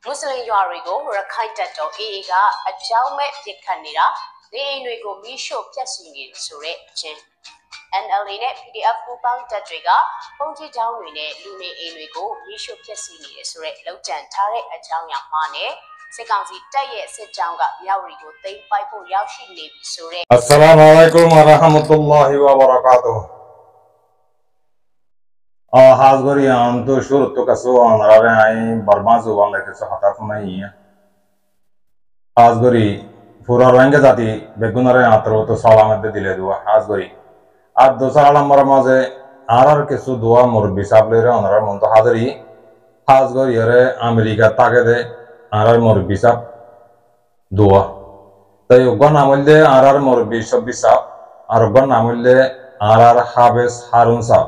Muslim ရွာတွေကိုရခိုင်တပ်တော် AA ကအကြောင်းမဲ့ပစ်ခတ်နေတာနေအိမ်တွေကိုမီးရှို့ဖျက်ဆီးနေဆိုတဲ့အချင်း NLA နဲ့ PDF ပူးပေါင်းတပ်တွေကပုံကြီးတောင်းတွေနဲ့လူနေအိမ်တွေကိုမီးရှို့ဖျက်ဆီးနေတယ်ဆိုတဲ့လောက်ကျန်ထားတဲ့အကြောင်းအရာမှာနဲ့စစ်ကောင်စီတပ်ရဲ့စစ်ကြောင်းကမြောက်ရီကိုသိမ်းပိုက်ဖို့ရောက်ရှိနေပြီဆိုတဲ့ Assalamu alaikum wa rahmatullahi wa barakatuh. Hazgori am to shuru to kaso anrave ai barma zuban leke so hata funai hai. Hazgori pura ranga jati begunare atro to salamat dile dua hazgori. Ad dosara number maze arar ke su dua murbi sable re anrar monto hazri hazgori re America takede arar murbi sab dua. তাই ওগন আমলে RR মুরব্বি শব্বি সাহ আর ওগন আমলে RR হাফেজ হারুন সাহ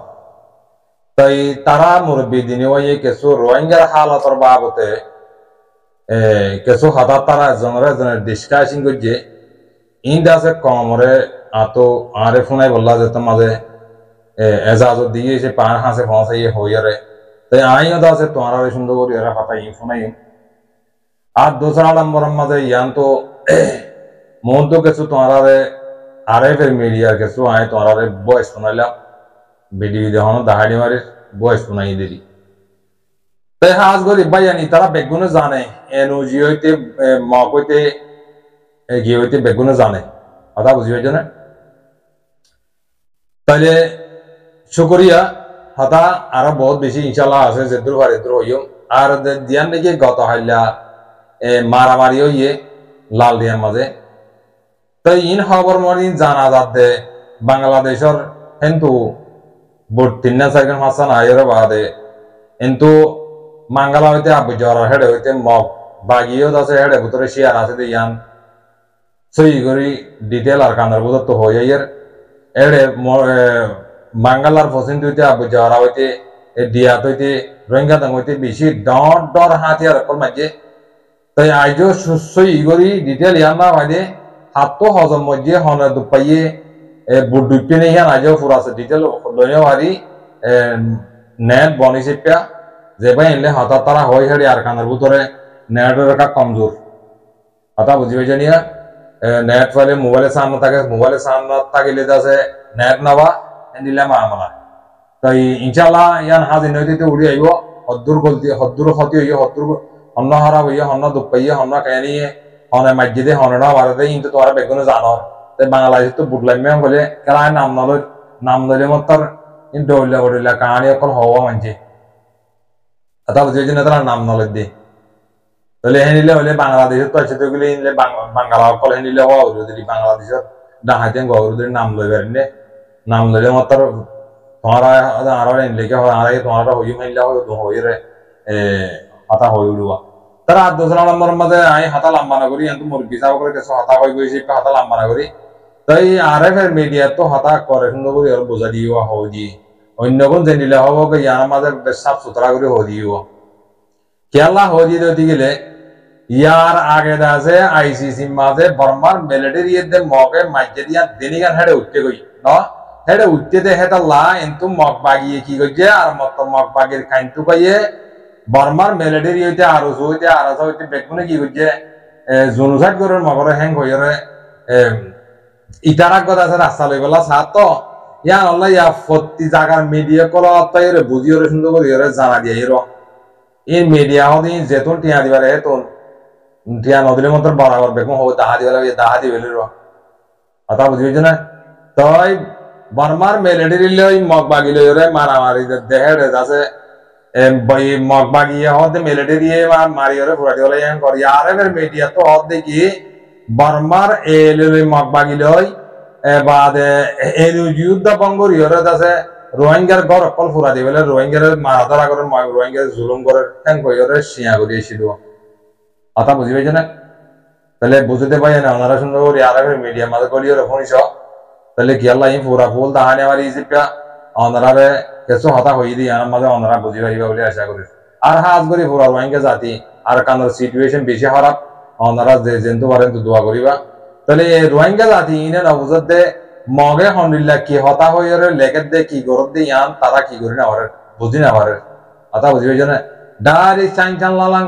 তাই তারা মুরব্বি দিনে ওই কিছু রোহিঙ্গার হালতর বাবতে কিছু হাতা তারা জনের ডিসকাশন করছে ইন্দাসে কমরে আতো আরে ফোনাই বললা যে তোমাদের এজাজত দিয়ে সে পান হাসে পৌঁছাইয়ে হইয়ারে তাই আইও দাসে তোমারা সুন্দর করে এরা হাতা ই ফোনাই আর দোসরা নম্বর মাঝে ইয়ান তো Monto que su tonarare areve media que su ay tonarare voice tonala video de hono dahadi mare voice tonai deri te has gori bayani tara begunu jane energy hoite makoite giyoite begunu jane ada bujhiyo jane tale shukriya hata ara bahut beshi inshallah ase jedur bharedur hoyum ar diyan neke goto hailla maramari hoye lal diyan maze তাই in খবর mooring জানা যাতে বাংলাদেশের কিন্তু বর্তিনা cycle Masan আয়ের বাদে কিন্তু মাঙ্গালা হইতে আবজরা হেডে হইতে মগ বাগিও দাসে হেডে ভিতরে শেয়ার আছে দিয়ান সই করি ডিটেল আর কানার বুঝত তো হইয়ার এডে মাঙ্গালার ফসিন হইতে আবজরা হইতে ডিয়াত হইতে রোহিঙ্গা দং হইতে বেশি ডর হাতিয়ার কল মাঝে তাই আইজো সই করি ডিটেল ইয়ান না হইতে হাতো হজম মধ্যে হনে দুপাইয়ে বুডুপে নেই আজও ফুরাছে ডিটেল লইনে হারি নেট বনিছে পিয়া যেবাই এলে হাতা তারা হয় হেডি আর কানার ভিতরে নেটের কা কমজোর হাতা বুঝি হই জানিয়া নেট ফাইলে মোবাইলে সামনে থাকিলে দাসে নেট নাবা এন্দিলে মামলা তাই ইনশাআল্লাহ ইয়ান হাজি নইতে উড়ি আইবো হদ্দুর গলতি হদ্দুর ক্ষতি হইয়া হদ্দুর হন্ন হারা হইয়া হন্ন দুপাইয়ে হন্ন কানিয়ে হনে মসজিদে হননা বারদে কিন্তু তোরা বেগুন জানো তাই বাংলাদেশ তো বুটলাইমে বলে কেলা নাম নলে মতর কিন্তু ডইলা কাহানি অকল হওয়া মানছে কথা বুঝে যে তারা নাম নলে দে তাহলে হেনিলে হলে বাংলাদেশের তো আছে তো গুলি ইনলে বাংলা অকল হেনিলে হওয়া হলো যদি বাংলাদেশের ডাহাতে গৌরদের নাম লই বেরনে নাম ললে মতর তোরা আর এনলে কে আর তোরা হই মাইলা হই রে কথা হই উড়ুয়া তারা দোসরা নম্বর মাঝে আই হাতা লম্বা না করি কিন্তু মুরগি চাও করে কিছু হাতা হয়ে গেছে হাতা লম্বা না করি তাই আরএফ মিডিয়া তো হাতা করে সুন্দর করে আর বোঝা দিও হজি অন্য কোন জেনিলে হবো কি ইয়ার মাঝে সাফ সুতরা করে হদিও কেলা হজি দিতে গেলে ইয়ার আগে দাসে আইসিসি মাঝে বর্মার মিলিটারি এর মগে মাইজে দিয়া দেনিগান হেডে উঠতে গই ন হেডে উঠতে দে হেটা লা কিন্তু মগ বাগিয়ে কি গজে আর মত মগ বাগির কাইন্তু কইয়ে বর্মার মিলিটারি হইতে আরস হইতে বেগুনে কি হইছে জনসাইড করে মগরে হ্যাং হইরে ইটারাক কথা আছে রাস্তা লই গলা সাত তো ইয়া আল্লাহ ইয়া প্রতি জায়গার মিডিয়া কল তাইরে বুঝিওরে সুন্দর করে জানা দিয়ে হিরো এই মিডিয়া হদি যেতুন টিয়া দিবারে হেতুন টিয়া নদীর মতো বরাবর বেগুন হো দাহা দিবেলে র আতা বুঝিছ না তাই বর্মার মিলিটারি লই মগ বাগি লইরে মারামারি দেহে আছে মগ বাগিয়ে হতে মিলিটারি মারিয়রে ফুরাটি হলে করি আর এবার মিডিয়া তো হদ দেখি বর্মার এলে মগ বাগি লই বাদে এলু যুদ্ধ বঙ্গরিয়রে আছে রোহিঙ্গার ঘর অকল ফুরা দিবেলে রোহিঙ্গার মারা ধরা করে রোহিঙ্গার জুলুম করে হ্যাং কইরে শিয়া করিয়েছিল কথা বুঝি পাইছ না তাহলে বুঝতে পাই না ওনারা সুন্দর করে আর এবার মিডিয়া মাঝে করিয়রে ফোনিস তাহলে কি আল্লাহ ফুরা ফুল দাহানে আমার ইজিপ্টা ওনারে কিছু হতা হই দি আমার মাঝে ওনারা বুঝি পাইবা বলে আশা করি আর হাজ করি পুরা রোহিঙ্গা জাতি আর কানার সিচুয়েশন বেশি খারাপ ওনারা যে জেন্তু পারেন তো দোয়া করিবা তাহলে রোহিঙ্গা জাতি ইনে নবুজত দে মগে হন্ডিল্লা কি হতা হইরে লেকের দে কি গরত দে ইয়ান তারা কি করি না পারে বুঝি না পারে কথা বুঝি পাইছ না ডাইরেক্ট চাইন চান লালাং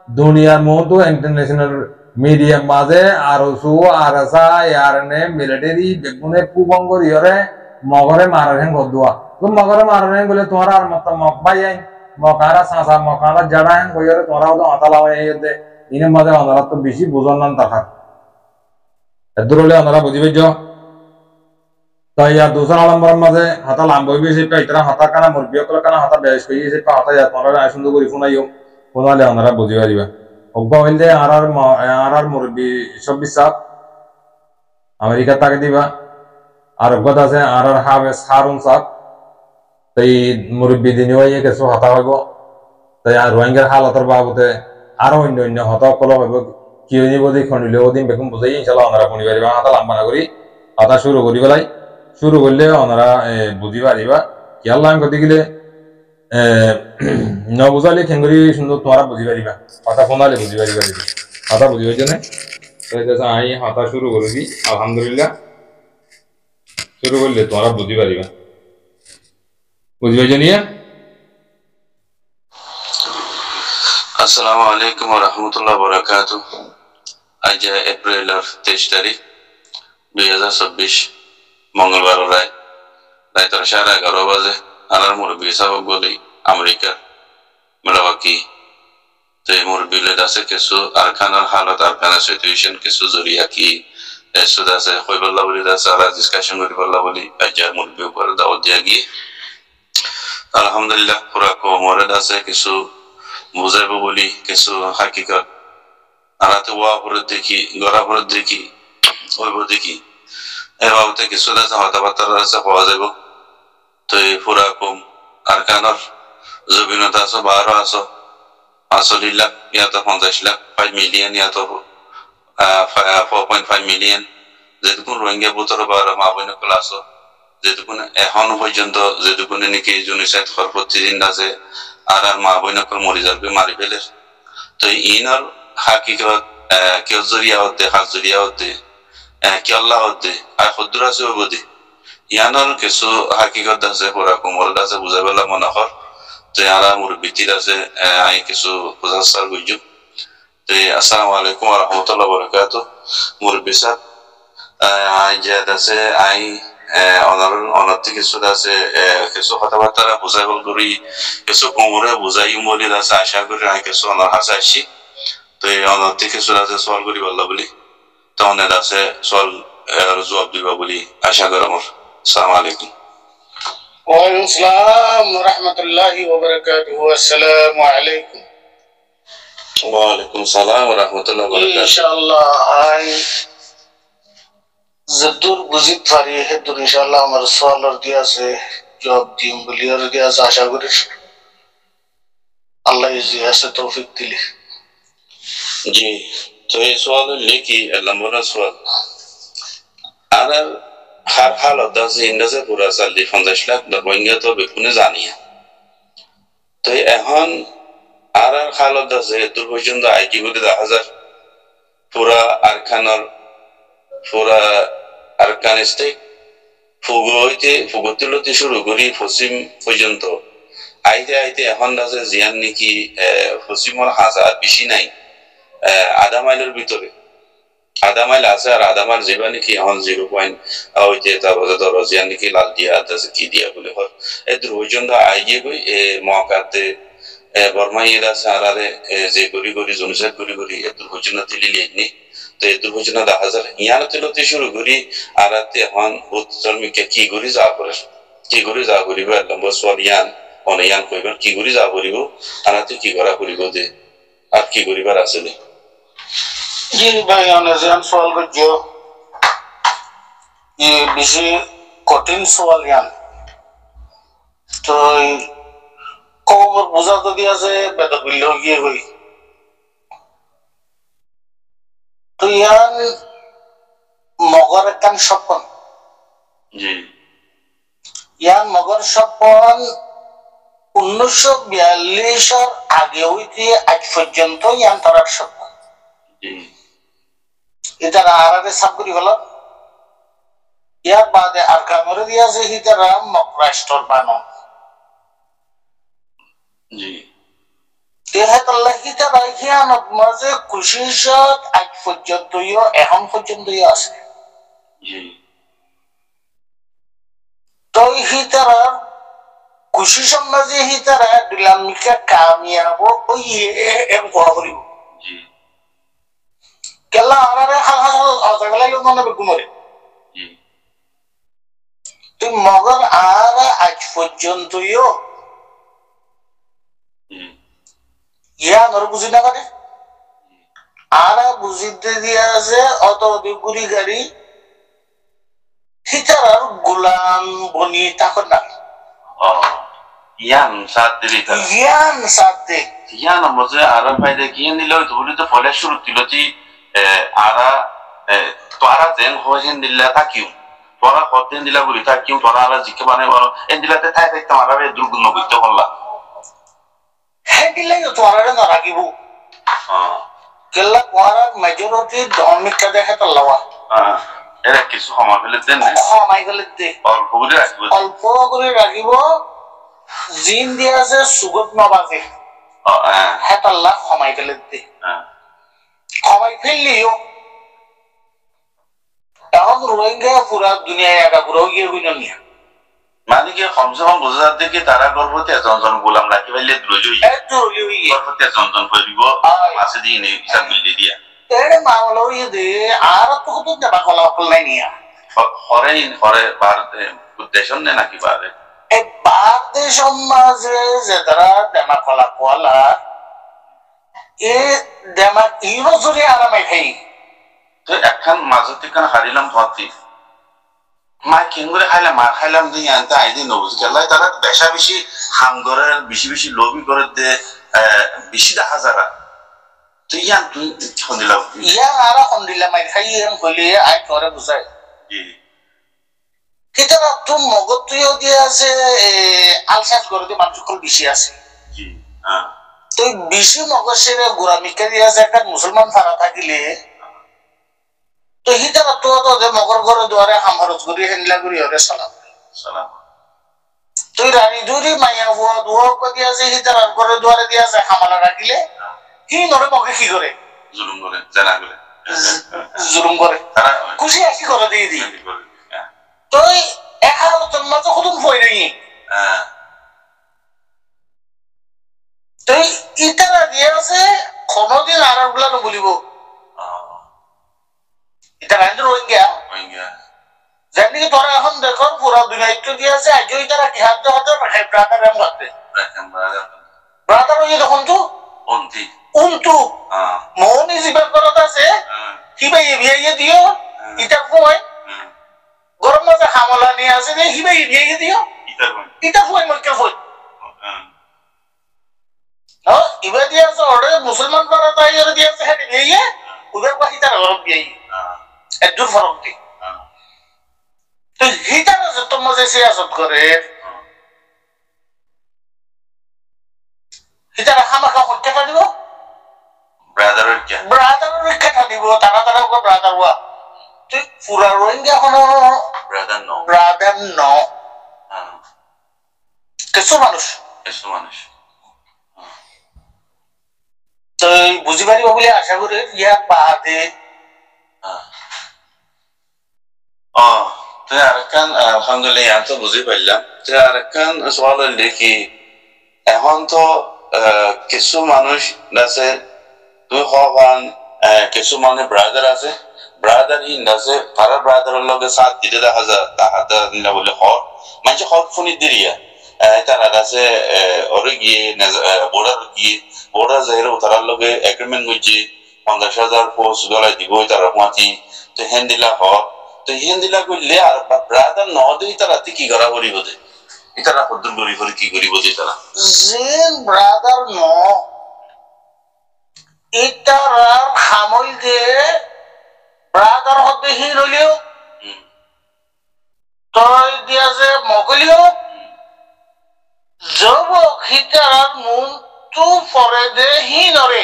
দুনিয়ার মতো ইন্টারন্যাশনাল মিডিয়া মাঝে আরসু আরসা ইয়ারনে মিলিটারি বেগুনে কুবঙ্গর ইয়রে মগরে মারারেন গদুয়া তো মগরে মারারেন বলে তোমার আর মত মক ভাই মকারা সাসা মকারা জাড়া হেন কইরে তোরা তো আতালা হয়ে দে ইনে মাঝে ওনারা তো বেশি বুঝন না তাকা এদুরলে ওনারা বুঝিবে যে তাই আর দুসরা নম্বরের মাঝে হাতা লাম্বই বেশি পাইতরা হাতা কানা মুরগি কলা কানা হাতা বেশ কই সে হাতা যা তোরা সুন্দর করে শুনাইও কোনালে ওনারা বুঝিবা দিবা অব্বা হইলে আর মুরব্বী সব বিশ্বাস আমেরিকা তাকে দিবা আর অজ্ঞতা আছে আর হাবেস হারুন সাহ তাই মুরব্বী দিন হয়ে কিছু হতা হইব তাই আর রোহিঙ্গার হালতের বাবদে আরো অন্য অন্য হতা কল হইব কি হইব দি খন্ডিলে ওদিন বেগুন বুঝাই ইনশাল্লাহ ওনারা শুনি পারিবা হাতা লাম্বা না করি হাতা শুরু করি পেলাই শুরু করলে ওনারা বুঝি পারিবা কি আল্লাহ গতি গেলে নবুঝালে খেঙ্গুরি সুন্দর তোমরা বুঝি পারিবা হাতা ফোনালে বুঝি পারিবা হাতা বুঝি পাইছে না আই হাতা শুরু করবি আলহামদুলিল্লাহ শুরু করলে তোমরা বুঝি পারিবা বুঝি পাইছে নিয়ে আসসালামু আলাইকুম ওয়া রাহমাতুল্লাহি ওয়া বারাকাতুহু আজ এপ্রিল 23 তারিখ 2024 মঙ্গলবার রাত 11:30 বাজে আলার মুরব্বী সাহেব বলি আমেরিকা মেলাওয়াকি তো মুরব্বী লে দাসে কিছু আরকানার হালত আরকানা সিচুয়েশন কিছু জরিয়া কি এসুদ আছে কইবল্লা বলি দাসে আর ডিসকাশন করিবল্লা বলি আজ মুরব্বী উপর দাওয়াত দিয়া গিয়ে আলহামদুলিল্লাহ পুরা কোমরে দাসে কিছু বুঝাইব বলি কিছু হাকিকত আরাতে ওয়া পরে দেখি গড়া পরে দেখি হইব দেখি এ বাবতে কিছু দাসে কথাবার্তা আছে পাওয়া যাব তো এই পুরা কম আরকানর জবিনতা আছো 12 আছো 5 লাখ ইয়া তো 50 লাখ 5 মিলিয়ন ইয়া তো 4.5 মিলিয়ন যেটুকুন রোহিঙ্গা বুতর 12 মাবইন ক্লাস যেটুকুন এখন পর্যন্ত যেটুকুন নাকি জুনিসাইড খর প্রতিদিন আছে আর মা বইনকল মরি যাবে মারি ফেলে তো ইনার হাকিকত কেউ জরিয়া হতে হাত জরিয়া হতে কে আল্লাহ হতে আর খুদ্দুর আছে বদি ইয়ানোর কিছু হাকিকত আছে পুরা কোমল আছে বুঝাই পেলা মনে কর তো ইয়ারা মুরব্বিতির আছে আই কিছু বুঝাসার বুঝু তো আসসালামু আলাইকুম ওয়া রাহমাতুল্লাহি ওয়া বারাকাতুহু মুরব্বি সাহেব আজ আছে আই অনর্থ কিছু আছে কিছু কথাবার্তা বুঝাই বল করি কিছু কোমরে বুঝাই বলি আছে আশা করি আই কিছু অনর হাসা আসছি তো এই অনর্থ কিছু আছে সলভ করি বললা বলি তো অনেক আছে সল জবাব দিবা বলি আশা করি আমার আসসালামু আলাইকুম ওয়ালাইকুম আসসালাম ওয়া রাহমাতুল্লাহি ওয়া বারাকাতুহু আসসালামু আলাইকুম ওয়া আলাইকুম সালাম ওয়া রাহমাতুল্লাহি ওয়া বারাকাতুহু ইনশাআল্লাহ আই জদুর বুঝিত পারি হে তো ইনশাআল্লাহ আমার সওয়ালের দিয়া আছে জবাব দিম বলি আর দিয়া আশা করি আল্লাহ ইজি আছে তৌফিক দিলে জি তো এই সওয়াল লিখি নম্বর সওয়াল আর হার হালত আছে ইন্দাজে পুরা সালি 50 লাখ রোহিঙ্গা তো বেকুনে জানিয়া তো এখন আর হালত আছে দূর পর্যন্ত আইকি করে 10,000 পুরা আরকানর পুরা আরকানিস্টিক ফুগতিলতি শুরু করি পশ্চিম পর্যন্ত আইতে আইতে এখন আছে জিয়ান নাকি পশ্চিমর হাজার বেশি নাই আধা মাইলের ভিতরে আধা মাইল আছে আর আধা মাইল যাবা নাকি এখন 0 ওইতে তারপরে ধরো জিয়ান নাকি লাল দিয়া আছে কি দিয়া বলে হয় এই দূর পর্যন্ত আইগে গই মকাতে বর্মাইয়ের আছে আরারে যে গরি গরি জনসেট গরি গরি এত পর্যন্ত দিলি লেগনি তো এত পর্যন্ত 10,000 ইয়ান তিলতে শুরু করি আরাতে এখন উচ্চমিকে কি গরি যা করে কি গরি যা করিব নম্বর সওয়াল ইয়ান অনয়ান কইবেন কি গরি যা করিব আরাতে কি করা করিব দে আর কি করিবার আছে নে জি ভাই অনেক সওয়াল করছো এই বেশি কঠিন সওয়াল ইয়ান তো কোমর বোঝা তো দিয়াছে বেটা বিল্লো গিয়ে হই তো ইয়ান মগর একখান স্বপ্ন জি ইয়ান মগর স্বপ্ন 1942 আগে হইতে আজ পর্যন্ত ইয়ান তারার স্বপ্ন জি এটা আরারে সাবগুরি হলো ইয়ার বাদে আর কামরে দিয়াছে হিতারা মকরাষ্টর বানো জি তেহেতাল্লাহ হিতা রাখিয়ান মাঝে কুশিসত আজ পর্যন্তই এখন পর্যন্তই আছে জি তো হিতারার কুশিসম মাঝে হিতারা ডিলামিকা কামিয়াব ওই এম কোয়া করিব জি কেলা আরারে হাল হাল আজাগলাই মনে বেগুমরে জি তুই মগর আর আজ পর্যন্তই ইয়া নর বুঝি না কাটে আর বুঝিতে দিয়া আছে অত গুড়ি গাড়ি হিতারার গোলাম বনি তখন না ইয়ান সাত দিলি তা জ্ঞান সাথে ইয়ান মজে আর ফায়দা কি নিল তো বলি তো ফলে শুরু তিলতি আরা তোরা দেন হোজেন দিল্লা তা কিউ তোরা কতদিন দিলা বলি তা কিউ তোরা আর জিকে বানাই বলো এন দিলাতে তাই তাই তোমারা বে দুর্গুণ করতে বললা হ্যাঁ দিলে তো তোরা না রাখিব কেলা কোয়ারা মেজরিটি দমিকা দেখে তো লওয়া এরা কিছু সময় ফেলে দেন না সময় গেলে দে অল্প করে রাখবো অল্প করে রাখিব জিন দিয়া আছে সুগত নবাজে হেতাল্লাহ সময় গেলে দে সময় ফেললিও এখন রোহিঙ্গা পুরা দুনিয়ায় একা পুরো গিয়ে হইল নিয়া মানে কি কমসে কম বোঝা যাচ্ছে কি তারা গর্ভবতী এজন গোলাম রাখি পাইলে দ্রুজই গর্ভবতী এজন পড়িব মাসে দিয়ে নেই হিসাব মিলিয়ে দিয়া এড়ে মামলা হইয়ে দে আর তো কত দেবা কলা অকল নাই নিয়া হরে ভারত উদ্দেশ্য নে নাকি বারে এই ভারত সমাজে যে তারা দেমা কলা কোয়ালা এ দেমা ইউরোজরে আরামে খাই তো একখান মাঝতে কান হারিলাম ভাতি মা কিংরে খাইলাম মা খাইলাম দিয়ে আনতে আইদিন নবুজ কেলাই তারা বেশা বেশি হাম করে বেশি বেশি লোভি করে দে বেশি দেখা যারা তো ইয়ান তুই সন্দিলাম ইয়া আর সন্দিলাম আই খাই এম কইলে আই করে বুঝাই জি কিতারা তুম মগত তুইও দিয়ে আছে আলসাস করে দিয়ে মানুষ কল বেশি আছে জি হ্যাঁ তো বেশি মগজের গোরামিকা দিয়ে আছে একটা মুসলমান ফারা থাকিলে তো হিতারা তো যে মগর ঘরে দুয়ারে হামরজ করি হেনলা করি হরে সালাম সালাম তুই রানী দুরি মাইয়া বুয়া দুয়া কদি আছে হিতারার ঘরে দুয়ারে দিয়ে আছে হামালা রাখিলে কি নরে মগে কি করে জুলুম করে জানা করে জুলুম করে তারা খুশি আসি করে দিয়ে দি করে তুই একালতন মাঝে খুদুম হই নাই তুই ইতারা দিয়ে আছে কোনদিন আর গুলা বলিব এটা রাইন্দ্র রোহিঙ্গা যেমনি তোরা এখন দেখো পুরা দুনিয়াতে দিয়ে আছে আজই তারা কি হাত হাতে রাখে ব্রাদার এম করতে ব্রাদার ওই দেখুন তো উন্তু মৌনি জীবন করতে আছে কি ভাই বিয়ে দিও ইটা কই গরম মাঝে হামলা নিয়ে আসে রে কি ভাই বিয়ে দিও ইটা কই মরকে কই ইবা দিয়ে আছে ওরে মুসলমান করা তাই ওরে দিয়ে আছে হ্যাঁ বিয়ে উধর বাকি তার গরম বিয়ে একদম ফরক নেই তো হিটার আছে তোমার যে সিয়াসত করে হিটার হামাকা হত্যা দিব ব্রাদারের কেটা দিব তারা তারা ব্রাদার ওয়া তুই পুরা রোহিঙ্গা কোনো ব্রাদার ন কিছু মানুষ তো বুঝি পারিব বলে আশা করি ইয়া বাদে তো আরেকখান আলহামদুলিল্লাহ ইয়ান তো বুঝি পাইলাম যে আরেকখান সওয়াল দেখি এখন তো কিছু মানুষ আছে তুই হওয়ান কিছু মানে ব্রাদার আছে ব্রাদার ইন আছে তারা ব্রাদারের লগে সাথ দিতে দেখা যায় তাহাতে না বলে হর মানে হক ফোনি দিরিয়া তারা আছে ওরে গিয়ে বর্ডার যাইরে তারার লগে এগ্রিমেন্ট হইছে 50,000 পোস্ট গলায় দিব তারা মাটি তো হেন্দিলা হর তো হিন্দিলা কইলে আর ব্রাদার ন দেই তারা কি করা করিব দে ইতারা কদ্দুর করি কি করিব দে তারা জিন ব্রাদার ন ইতারা খামল দে ব্রাদার হতে হি রইলেও তই দিয়া যে মগলিও জব খিতার মুন তু পরে দে হি নরে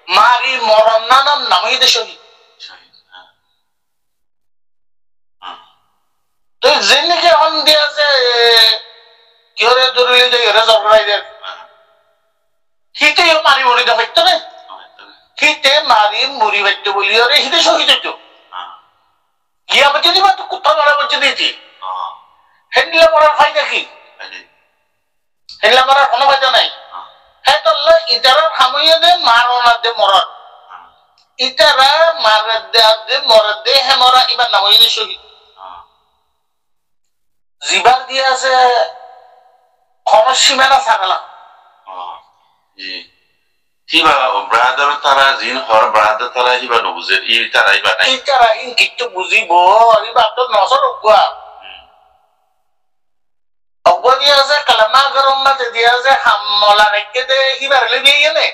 মারি মরণ নানাম নামই দে শহীদ তো জিন্দিগি এখন দিয়ে আছে কিহরে দূরে যে এরে জবরাই দেন হিতে মারি মরি দেখতো না হিতে মারি মরি বাইতো বলি আরে হিতে শহীদ হইতো গিয়া বলছে দিবা তো কোথাও মারা বলছে দিয়েছি হেন্ডলা মারার ফায়দা কি হেন্ডলা মারার কোনো ফায়দা নাই হ্যাঁ তাহলে ইটারার খামইয়া দে মারনা দে মরণ ইটারা মারা দে মরা দে হ্যাঁ মরা এবার নাম হইলে শহীদ জিবার দিয়ে আছে কোনো সীমানা ছাড়ালাম hiba brother tara jin hor brother tara hiba no buze tara iba nai itara in kitto buzibo iba to nosor ogwa ogwa dia se kalama garom ma dia se hammola rekke de hiba le biye ne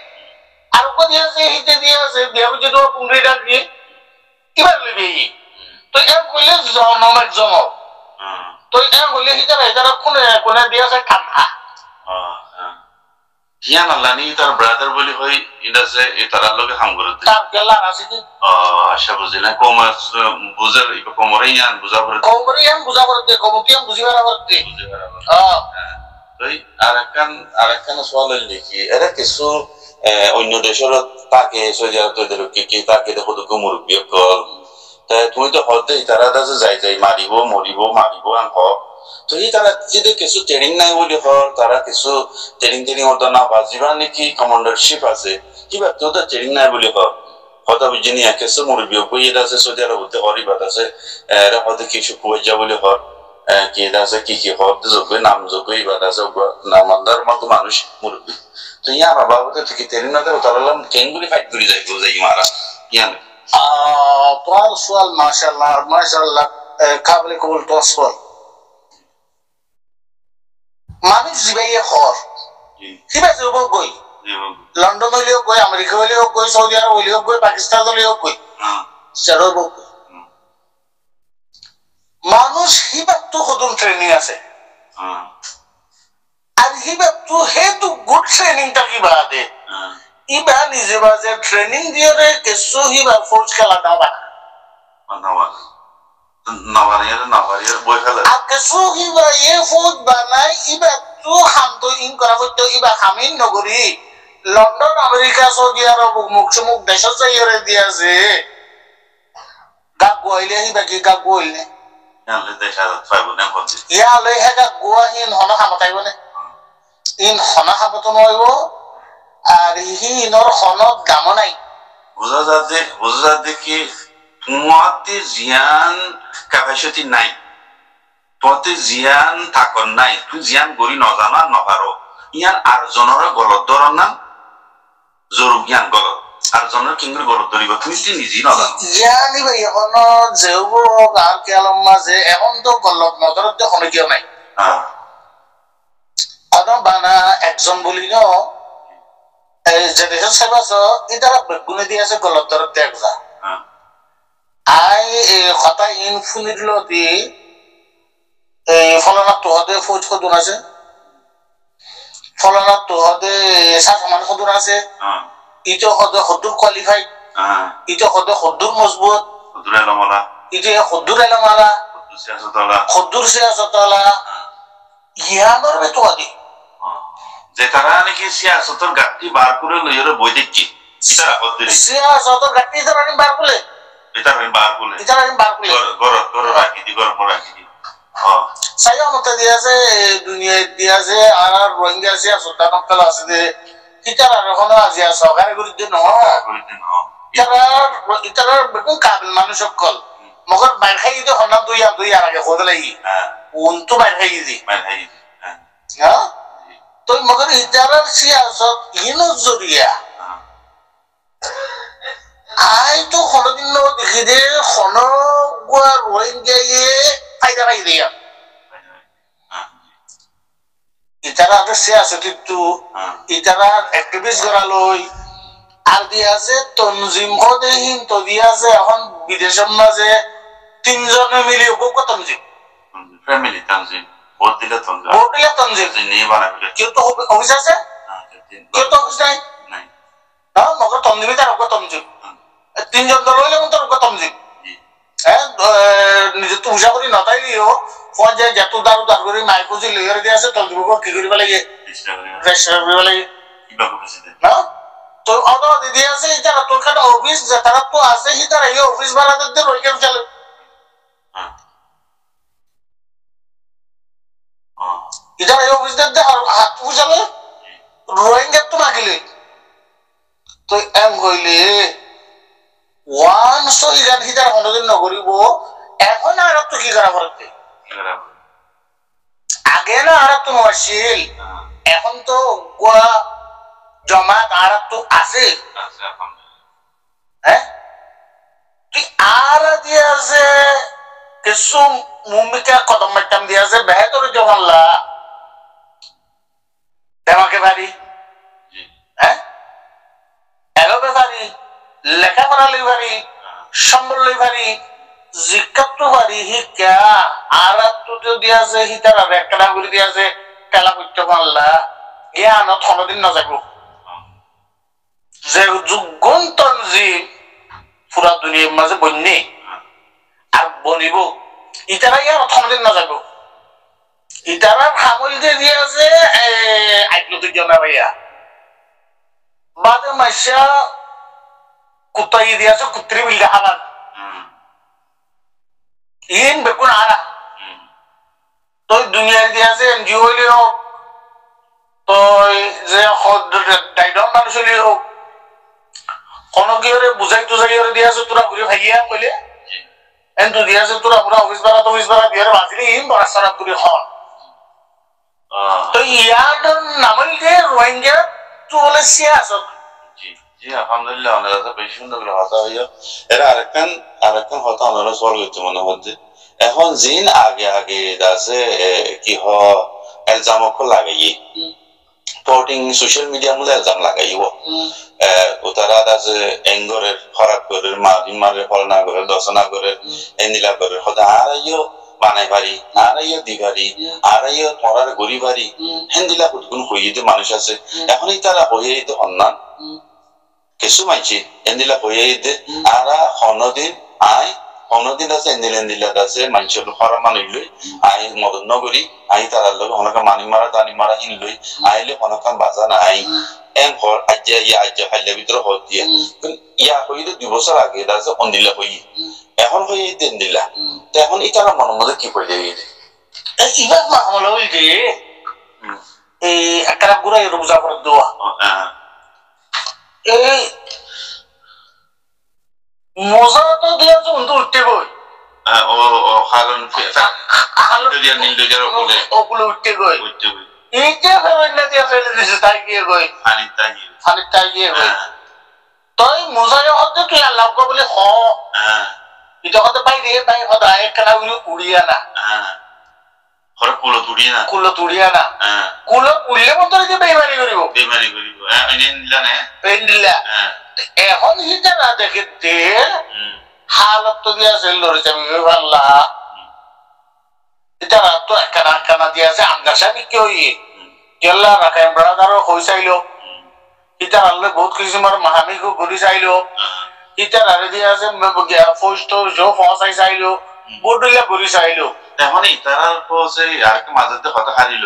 ar ogwa dia se hite dia se biya buji do pungri dak di hiba le biye to e kole zono ma zomo to e kole hitara kone dia se kamha hian alani tar brother boli hoi indase itara loge ham gorte tar gella asiki asha buzila commerce buzer iba komorian buzabre komorian buzabre komokian buzibara borte toi arakan swalen liki era kisu onno deshor take soja to deroki ki take de hodu ko murbiyo kol ta তুমি তো হতে itara da যাই মারিবো মরিবো মারিবো আনকো তো তারা যদি কিছু training নাই বলি হর তারা কিছু ট্রেনিং হতো না বাজিবা নাকি কমান্ডারশিপ আছে কিবা তো ট্রেনিং নাই বলি হর হয়তো বিজনি কিছু মুরবি কই এটা আছে সৌদি আরব হতে হরিবাত আছে এরা হয়তো কিছু কুয়াজা বলি হর কি এটা আছে কি হর যোগ্য নাম যোগ্য ইবাদ আছে নামান্দার মতো মানুষ মুরবি তো ইয়া বাবা হতে থেকে ট্রেনিং না দেও তাহলে কেঙ্গুলি ফাইট করে যাই যাই মারা ইয়ান তোমার সোয়াল মাশাআল্লাহ কাবলে কবুল তো সোয়াল মানুষ জিবাইয়ে হর কিবা যাব গই লন্ডন হইলেও গই আমেরিকা হইলেও গই সৌদি আরব হইলেও গই পাকিস্তান হইলেও গই চারব মানুষ হিবা তো হদুন ট্রেনিং আছে আর হিবা তো হেতু গুড ট্রেনিং টা কি বাদে ইবা নিজে বাজে ট্রেনিং দিওরে কেসো হিবা ফোর্স খেলা দাবা নাওয়ারিয়া বই খেলা কেসো হিবা এ ফোর্স বানাই ইবা তো হাম তো ইন করা হইতো ইবা হামিন নগরী লন্ডন আমেরিকা সৌদি আরব মুখ দেশ যাইরে দিয়াছে গাক গোইলে হিবা কি গাক গোইলে ইয়ালে দেশা ফাইব না হচ্ছে ইয়ালে হেগা গোয়া ইন হনা হামতাইব না ইন হনা হামত নইব আর ইনর হনত দাম নাই বুঝা দেখি তোমাতে জিয়ান ক্যাপাসিটি নাই তোমাতে জিয়ান থাকন নাই তুই জিয়ান গরি নজানা নপারো ইয়ান আর জনর গলত ধরন না জরুর জ্ঞান গলত আর জনর কিংগুর গলত ধরিব তুমি তুই নিজেই নজানো ইয়ানি ভাই এখন যেব আর কেলম মাঝে এখন তো গলত নজরত তো কোনো কিয় নাই আদম বানা একজন বলি ন যে দেশ সেবাস ইতারা বেগুনে দিয়ে আছে গলত ধরত দেখবা আই কথা ইনফিনিট লতি ফলানা তোহাদে ফৌজ কদুন আছে ফলানা তোহাদে সাসমান কদুন আছে ইটো হদে হদুর কোয়ালিফাইড ইটো হদে হদুর মজবুত হদুর এলামালা ইটো হদুর এলামালা হদুর সিয়াসতলা ইয়ানোর বে তোহাদি যে তারা নাকি সিয়াসতর গাটি বার করে লইরে বই দেখছি ইতারা হদুর সিয়াসতর গাটি তারা বার করে ইতারা বার করে গর রাখি দি গর রাখি দি saya mata dia se dunia dia se ara rohingya se sultan kala asde kitara rohona azia sokare guridde no itara bekun kabil মানুষ সকল মগর বাইর খাই দি হনা দুই আর আগে খোদ লাগি উনতো বাইর খাই দি হ্যাঁ তো মগর ইতারার সিয়াসত ইনো জরিয়া আই তো হলদিন নো দেখি দে হন গোয়া রোহিঙ্গা এ ফায়দা পাই দিয়া ইতারা আগে সিয়াসত একটু ইতারা অ্যাক্টিভিস্ট গড়ালই আর দিয়া আছে তনজিম হদেহীন তো দিয়া আছে এখন বিদেশের মাঝে তিনজনে মিলে কত তনজিম ফ্যামিলি তনজিম ভোট দিলে তনজিম নিয়ে বানাবে কেউ তো অফিস আছে কেউ তো অফিস নাই না মগর তনজিমই তার তনজিম তিনজন দল হইলে তোর তনজিম হ্যাঁ নিজে তো উষা করি নতাই দিও ফোন যে যত দারু দার করে মাইকুজি লেয়ার দিয়ে আছে তনজিমকে কি করিবা লাগে রেজিস্টার করিবা লাগে না তো অত দিদি আছে যারা তোর কাছে অফিস যারা তো আছে তারা এই অফিস ভাড়াদের রোহিঙ্গা চলে যারা এই অফিসদের হাত পুষালে রোহিঙ্গা তো না গেলে তো এম কইলে ওয়ান সো ইরান হিদার কোনদিন নগরিব এখন আর তো কি করা করতে আগে না আর তো নশীল এখন তো গোয়া জমাত আর তো আছে হ্যাঁ তুই আর দিয়ে আছে কিছু মুমিকা কদম মাইতাম দিয়ে আছে বেহতর জমাল্লা দেমাকে বাড়ি হ্যাঁ এলোবে বাড়ি লেখাপড়া লই বাড়ি সম্বল লই বাড়ি জিজ্ঞাত তো বাড়ি শিক্ষা আর তো দিয়া আছে হিতার আর একটা করে দিয়া আছে তেলা করতে পারলা জ্ঞানত কোনদিন না যাব যে যুগন তনজিম পুরা দুনিয়ার মাঝে বন্যে আর বনিব ইতারা ইয়ার কোনদিন না যাব ইতারা খামল দিয়ে আছে আইলো তুই জানা ভাইয়া বাদে মাসা কুত্তাই দিয়ে আছে কুত্রি বিলটা হালান ইন বেকুন আরা তো দুনিয়ার দিয়ে আছে এনজিও হইলে হোক তো যে ডাইডম মানুষ হইলে হোক কোন কি ওরে বুঝাই টুজাই ওরে দিয়ে আছে তোরা ঘুরে ভাইয়া কইলে এন তো দিয়ে আছে তোরা পুরা অফিস ভাড়া দিয়ে বাঁচিলে ইন বড় সারা করে হন তো ইয়ার নামল যে রোহিঙ্গা তো বলে সিয়াস জি আলহামদুলিল্লাহ ওনারা তো বেশি সুন্দর করে কথা হইয়া এরা আরেকখান কথা ওনারা সলভ হইতে মনে হচ্ছে এখন জিন আগে আছে কি হ এলজাম লাগাই পোর্টিং সোশ্যাল মিডিয়ার মধ্যে এলজাম লাগাইব ওতারা আছে এঙ্গরের খরাপ করে মারে ফলনা করে দশনা করে এনিলা করে সদা আরাইও বানাই পারি আরাইও দিবারি আরাইও পড়ার গড়ি পারি হেন্দিলা কুটকুন হইতে মানুষ আছে এখনই তারা হয়ে যেতে অন্যান কিছু মাইছি এন্দিলা হয়ে যেতে আরা হনদিন আই হনদিন আছে এন্দিলা আছে মানুষের হরা মানুষ লই আই মদন নগরী আই তারার লগে হনকা মানি মারা দানি মারা হিন লই আইলে হনকান বাজা না আই এম হর আজ্জা হাইলে ভিতরে হল দিয়ে ইয়া হইলে 2 বছর আগে আছে অন্দিলা হই এখন হয়ে যেতে এন্দিলা তো এখন ইতারা মনের মধ্যে কি করে দিয়ে ইবাদ মাহমুল হইল যে এই একরা গুরাই রোজা করে দোয়া এই মজা তো দিয়া তো উঠতে গই ও হালন দিয়া নীল দিয়া ওগুলো উঠতে গই এই যে ফেলে দিয়া ফেলে দিছে তাই গিয়ে গই পানি তাই গিয়ে গই তুই মজা হতে তুই আল্লাহ কো বলে হ এটা হতে বাইরে বাই হতে একলা উড়িয়া না হরে কুলো তুড়িয়া না কুলো উড়লে মতো যে বেমারি করিব এন্দিলা এখন হিটা না দেখে দে হালত তো দিয়া আছে লড়ে যাবি বাংলা এটা তো একখানা দিয়া আছে আন্দাসানি কি হই কেল্লা রাখাই ব্রাদারও হই চাইলো এটা আনলে বহুত কিছু মার মাহামিকো ঘুরি চাইলো এটা আরে দিয়া আছে ফোস্ট জো ফসাই চাইলো বড়িলা ঘুরি চাইলো এখন ইতারার পৌঁছে আর কি মাঝে কথা হারিল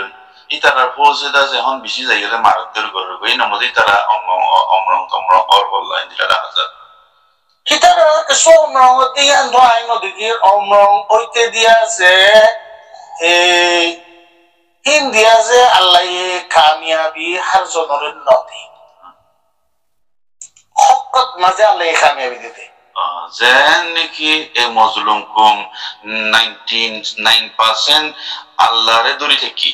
ইতারার পৌঁছে দাস এখন বেশি জায়গাতে মারতের করে এই নম্বরে তারা অমরং অরবল্লা দিলা রাখা যায় ইতারা কিছু অমরং দিয়ে আই নদীর অমরং ওইতে দিয়া আছে হিম দিয়া আছে আল্লাহ কামিয়াবি হার জনের নদী হকত মাঝে আল্লাহ কামিয়াবি দিতে যেন নাকি এই মজলুম কম 99% আল্লাহরে দূরে থাকি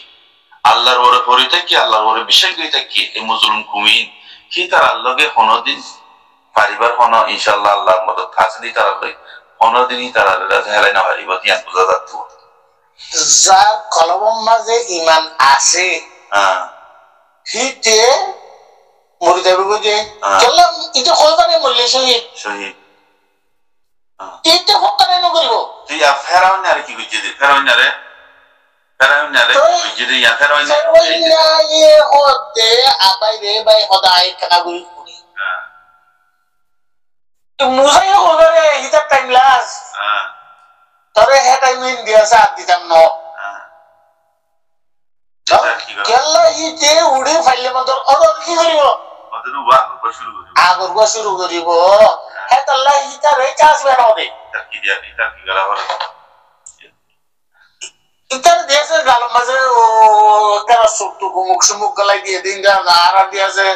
আল্লাহর ওরে পরে থাকি আল্লাহর ওরে বিশ্বাস করে থাকি এই মজলুম কুমিন কি তার আল্লাহকে কোনদিন পারিবার কোন ইনশাআল্লাহ আল্লাহর মদত আছে দি তার লই কোনদিনই তার রাজা হেলাই না পারিব তিয়ান বুঝা যাত যার কলম মাঝে ঈমান আছে হিতে মরি যাবে যে চললাম এটা কয়বারে মরলে শহীদ এটা হকারে ন করিব তুই ফেরাউন আর কি কইছিস ফেরাউন আরে যদি ইয়া ফেরাউন এ হতে আবাই রে ভাই হদাই কানা গুই কুড়ি তো মুসাই হরে হিতা টাইম লাস তরে হে টাইম ইন দিয়া সা দিতাম ন কেল্লা ই হিতে উড়ে ফাইলে মতর অদর কি করিব আগর গো শুরু করিব হে আল্লাহ হিতা রে চাষ বেরা হবে ইতার দেশে গাল মাঝে ও তারা সুটু মুখ মুখ গলাই দিয়ে দিন আর দিয়াছে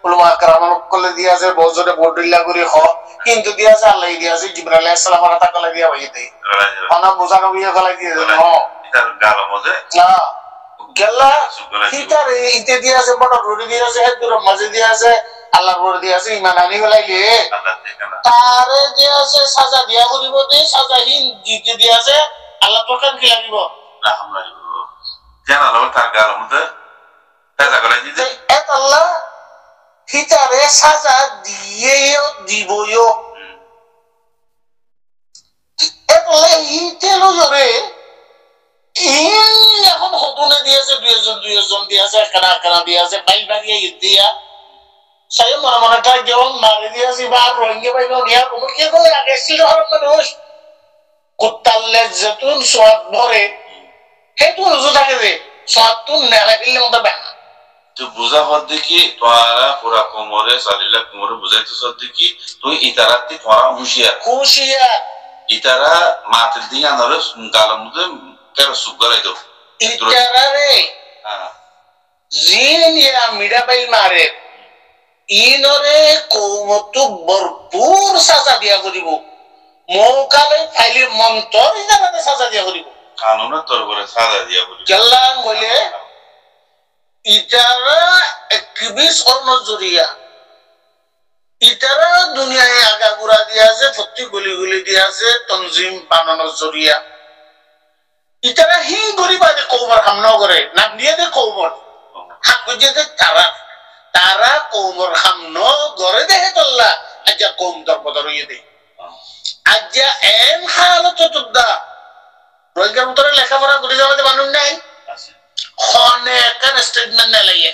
উলমা کرام কলে দিয়াছে বজরে বডিল্লা করে হ কিন্তু দিয়াছে আল্লাহ দিয়াছে জিবরাইল আলাইহিস সালাম আর তাকলে দিয়া হইতে অনা মুসা নবী গলাই দিয়ে হ ইতার গাল মাঝে না গেলা হিতার ইতে দিয়াছে বড় রুটি দিয়াছে হেদুর মাঝে দিয়াছে আল্লাহর বড় দিয়াছে ঈমান আনি গলাইলে তারে দিয়াছে সাজা দিয়া করিব দে সাজাহীন জিতে দিয়াছে আল্লাহ তোকে কি লাগিব কেন আল্লাহ তার গাল মধ্যে সাজা গলাই দিতে এত আল্লাহ হিতারে সাজা দিয়েও দিবও এত আল্লাহ হিতেলো জরে এখন হতুনে দিয়েছে দুইজন দিয়েছে কানা দিয়েছে বাইল বাড়িয়ে দিয়া সাই মনে মনে তাই যেমন মারি দিয়েছি বা রোহিঙ্গা বাইল নিয়া কোনো কি করে আগে ছিল মানুষ কুত্তাল্লে যেতুন সোয়াদ ভরে সেইটো রুজু থাকে যে সোয়াদ তুন নেলা ফেললে মতো বেহা তো বুঝা হত দেখি তোরা পুরা কোমরে সালিলা কোমরে বুঝাইতে সব দেখি তুই ইতারাতি তোরা হুশিয়ার ইতারা মাতে দিয়া নরে গালের মধ্যে কেন সুগলাই দাও ইতারা রে জিন ইয়া মিডা বাইল মারে ইনরে কৌমতু ভরপুর সাজা দিয়া করিব মৌকালে ফাইলে মন্তর ইতারাতে সাজা দিয়া করিব কানুনে তোর করে সাজা দিয়া করিব কেল্লাং হইলে ইতারা একবিস অন্য জরিয়া ইতারা দুনিয়ায় আগাগুড়া দিয়া আছে প্রতি গলি দিয়া আছে তনজিম বানানোর জরিয়া ইতারা হি গরিবা যে কৌমর হামনা করে নাম দিয়ে দে কৌমর হাম গুজে দে তারা কৌমর হামনা করে দে হেতল্লা আজ্জা কৌম দরপদর হইয়ে দে আজ্জা এম হালত তুদ্দা রোহিঙ্গার ভিতরে লেখাপড়া করে যাওয়াতে মানুষ নাই খনে একটা স্টেটমেন্ট না লাগে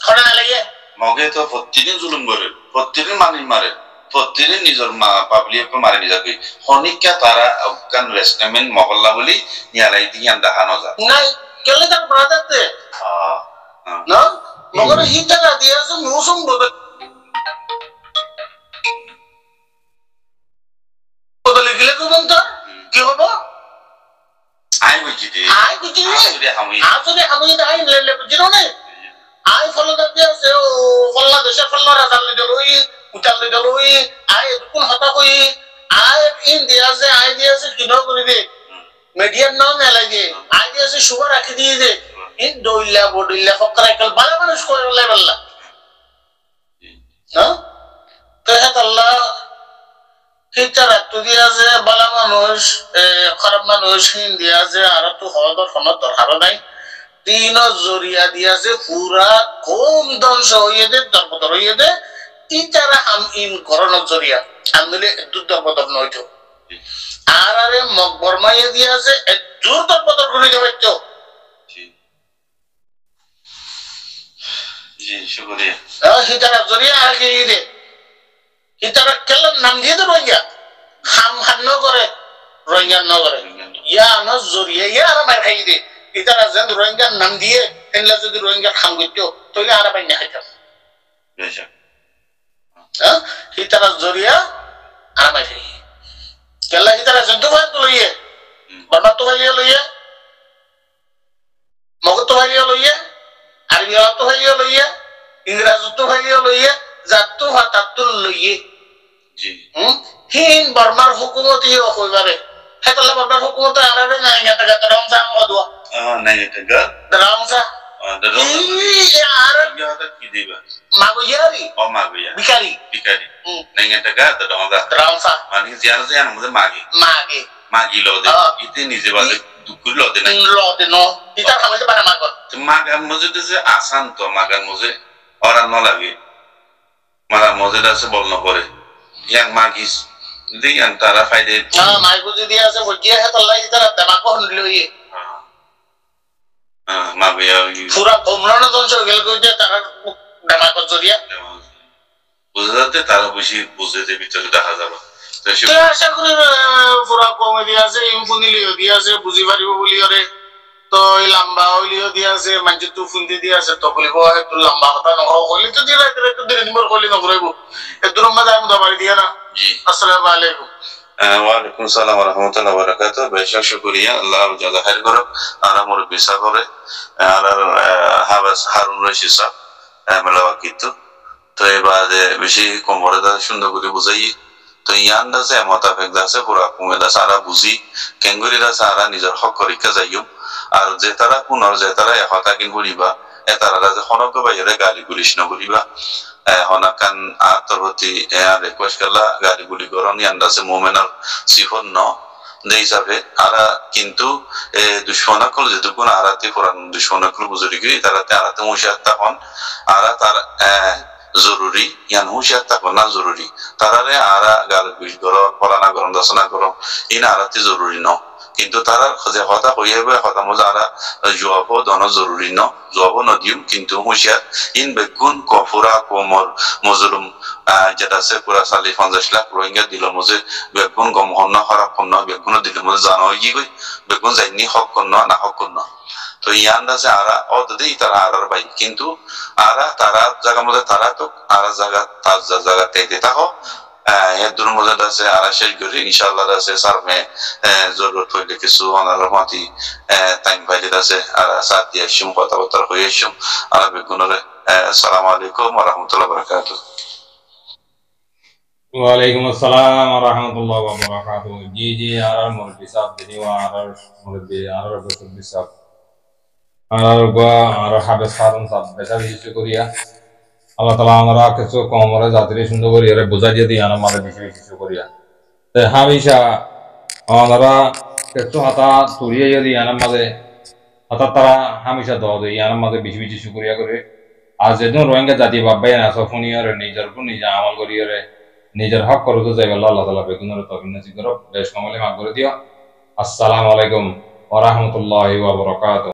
খনে না লাগে মগে তো প্রতিদিন জুলুম করে প্রতিদিন মানুষ মারে প্রতিদিন নিজের মা পাবলিককে মারে নিজাকে খনিকা তারা আফগান রেস্টমেন্ট মহল্লা বলি নিয়ালাই দিয়ান দেখানো যায় নাই কেলে তার ব্রাদারতে না মগর হিতারা দিয়াছে মৌসুম বদলে গেলে তো বন্ধ কি হবো আই বুঝি আসলে আমি আই লেলে বুঝিনো না আই ফলো দিয়াছে ও ফল্লা দেশে ফল্লা রাজালে দলই উতালে দলই আই কোন হতা কই আই ইন্ডিয়াছে আই দিয়াছে কিনো করে দে মিডিয়াম নাও না লাগে আই দিয়াছে সুগার রাখি দিয়ে দে ইন দইলা বডিলা ফকরাইকাল ভালো মানুষ কই লেভেললা না তো আল্লাহ হিতারা তো দিয়াছে ভালো মানুষ খারাপ মানুষ দিয়াছে আর তো হওয়ার কোনো দরকার নাই তিন জরিয়া দিয়াছে পুরা কম ধ্বংস হইয়ে দে দরপদর হইয়ে দে ইতারা আম ইন করোনার জরিয়া আনলে দুধ দরপদর নইতো আর আরে মকবর মাইয়ে দিয়াছে জোর দরপদর করে যাবে তো জি শুকরিয়া হিতারা জরিয়া আগে দে হিতারা কেলাম নাম দিয়ে দে রোহিঙ্গা খাম খান করে রোহিঙ্গা ন করে ইয়া ন জরিয়া ইয়া আর মার খাই দে ইতারা যেন রোহিঙ্গার নাম দিয়ে এনলা যদি রোহিঙ্গার খাম করতো তাহলে আর বাইনা খাইতাম ইতারা জরিয়া আর মাই খাই কেলা ইতারা যেন তো ভাই তো লইয়ে বাবা তো ভাই লইয়ে মগত তো ভাই লইয়ে আরবি তো ভাই লইয়ে ইংরেজি তো ভাই লইয়ে জাতু হাতাতুল লইয়ে জি হিন বর্মার হুকুমত ইও কইবারে হেতলা বর্মার হুকুমত আরারে না ইঙ্গা টাকা রমজা মদুয়া নাই টাকা রমজা ই আর কি দিবা মাগুয়ারি ও মাগুয়া বিকারি নাই টাকা তো রমজা মানে জিয়ার মধ্যে মাগি লদে ইতে নিজে বাদে দুকুর লদে না নো ইতা খামতে পারে মাগার মধ্যে যে আসান তো মাগার মধ্যে ওরা ন লাগে মাগার মধ্যে আছে বল না করে ইয়াং মাগিস দিয়ান তারা ফাইদে মাইকু যদি আছে বজিয়া হেতলা ইতারা দেমাকো হনলইয়ে মাগিয়া পুরা কমরানো দংশ গেল কইতে তারা দেমাকো জরিয়া বুঝাতে তারা বেশি বুঝতে ভিতরে দেখা যাবে আশা করি পুরা কমে দিয়াছে ইনফুনিলিও দিয়াছে বুঝি পারিব বলি ওরে তো এই লম্বা হইলিও দিয়া আছে মাঝে তো ফুলতে দিয়া আছে তো বলিব একটু লম্বা কথা নহ হইলি তো দিলা একটু দিন নিবার হইলি না ঘুরাইব একটু লম্বা দাম দাবাড়ি দিয়া না জি আসসালামু আলাইকুম ওয়ালাইকুম আসসালাম ওয়া রাহমাতুল্লাহি ওয়া বারাকাতুহু বেশক শুকরিয়া আল্লাহ জাযা খাইর করুক আর মুরব্বি সাহেবরে আর হাবাস হারুন রশিদ সাহেব মেলাওয়া কিন্তু তো এবারে বেশি কোমরে দা সুন্দর করে বুঝাই তো ইয়ান দাসে মোতাবেক দাসে পুরা কুমে দা সারা বুঝি কেঙ্গুরি দা সারা নিজের হক পরীক্ষা যাইও আর যে তারা পুনর যে তারা হতা কিন করিবা এ তারা যে হনক বাইরে গালি গুলিশ নকরিবা হনাকান আতরবতী রিকোয়েস্ট করলা গালি গুলি করন ইয়ান দাসে মোমেনার সিফন ন দে হিসাবে আরা কিন্তু দুশ্মনাকল যেটুকুন আরাতে কোরআন দুশ্মনাকল বুঝুরি গিয়ে তারাতে আরাতে মুশাত তখন আরা তার জরুরি ইয়ান হুশিয়ার থাকো না জরুরি তারারে আরা গাল গুলি করো পড়ানা করো দর্শনা করো ইন আরাতে জরুরি ন কিন্তু তারা যে কথা কইবে কথা মজা আরা জবাব দন জরুরি ন জবাব নদিও কিন্তু হুশিয়ার ইন বেগুন কফুরা কোমর মজলুম যেটা আছে পুরা 40-50 লাখ রোহিঙ্গা দিল মজে বেগুন গম হন খারাপ হন বেগুন দিল মজে জানো কি কই বেগুন যাইনি হক করন না হক করন তো ইয়ান দাসে আরা অদদেই তারা আরার বাই কিন্তু আরা তারা জায়গা মধ্যে তারা তো আরা জায়গা তার জায়গা তেতে থাকো এদুর মধ্যে দাসে আরা শেষ করি ইনশাআল্লাহ দাসে সারমে জরুরত হইলে কিছু অনার মাটি টাইম পাইলে দাসে আরা সাথ দিয়ে আসুম কথাবার্তা হয়ে আসুম আরা বেগুনরে আসসালামু আলাইকুম ওয়া রাহমাতুল্লাহি ওয়া বারাকাতুহু ওয়ালাইকুম আসসালাম ওয়া রাহমাতুল্লাহি ওয়া বারাকাতুহু জি জি আর মুরব্বি সাহেব দিনি আর মুরব্বি আর মুরব্বি সাহেব আর গো আর হাবেস হারুন সাহেব বেশা বেশি করিয়া আল্লাহ তাআলা আমরা কিছু কমরে জাতিরে সুন্দর করে এর বোঝা দিয়ে দিই আমাদের বেশি বেশি করিয়া তে হাবিশা আমরা কিছু হাতা তুলিয়ে যদি আমাদের হাতা তারা হামেশা দাও দেই আমাদের বেশি বেশি শুকরিয়া করে আর যেদিন রোহিঙ্গা জাতি বাবাই না সফনিয়ার নিজের উপর নিজে আমল করিয়ে নিজের হক করতে যাই আল্লাহ তাআলা বেগুনের তৌফিক নসিব করো বেশ কমলে মাফ করে দিও আসসালামু আলাইকুম ওয়া রাহমাতুল্লাহি ওয়া বারাকাতুহু